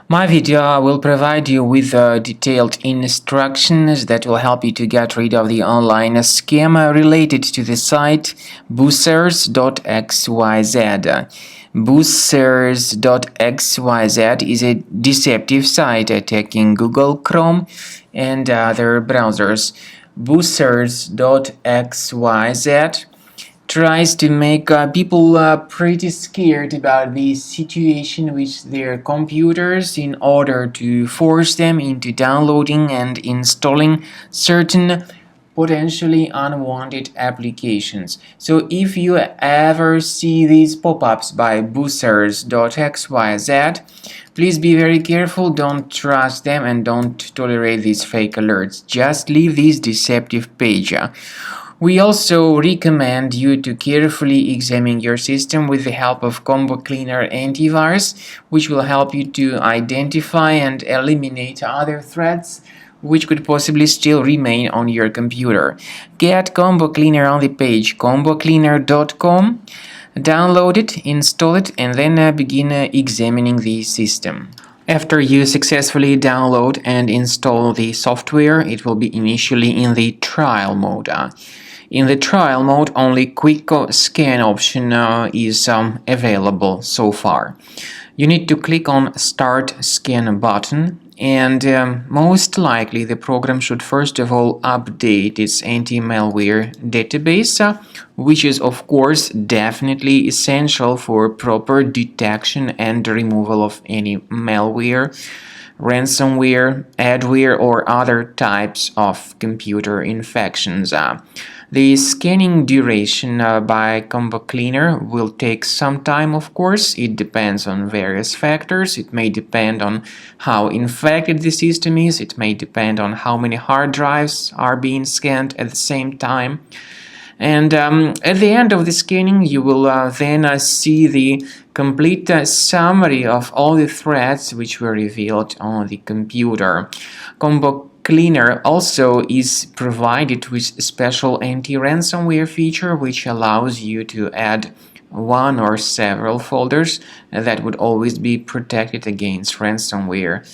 My video will provide you with detailed instructions that will help you to get rid of the online scam related to the site Bucers.xyz. Bucers.xyz is a deceptive site attacking Google Chrome and other browsers. Bucers.xyz tries to make people pretty scared about the situation with their computers in order to force them into downloading and installing certain potentially unwanted applications. So if you ever see these pop-ups by Bucers.xyz, please be very careful, don't trust them and don't tolerate these fake alerts. Just leave this deceptive page. We also recommend you to carefully examine your system with the help of Combo Cleaner antivirus, which will help you to identify and eliminate other threats which could possibly still remain on your computer. Get Combo Cleaner on the page combocleaner.com, download it, install it, and then begin examining the system. After you successfully download and install the software, it will be initially in the trial mode. In the trial mode, only quick scan option is available so far. You need to click on Start Scan button, and most likely the program should first of all update its anti-malware database, which is of course definitely essential for proper detection and removal of any malware, ransomware, adware, or other types of computer infections. The scanning duration by Combo Cleaner will take some time, of course. It depends on various factors. It may depend on how infected the system is. It may depend on how many hard drives are being scanned at the same time. And at the end of the scanning, you will then see the complete summary of all the threats which were revealed on the computer. Combo Cleaner also is provided with a special anti-ransomware feature which allows you to add one or several folders that would always be protected against ransomware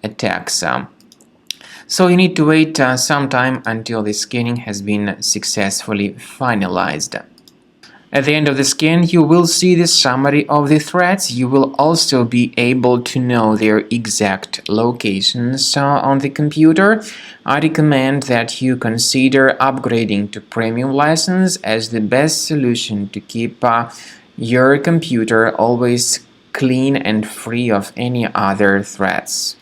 attacks. So you need to wait some time until the scanning has been successfully finalized. At the end of the scan, you will see the summary of the threats. You will also be able to know their exact locations on the computer. I recommend that you consider upgrading to premium license as the best solution to keep your computer always clean and free of any other threats.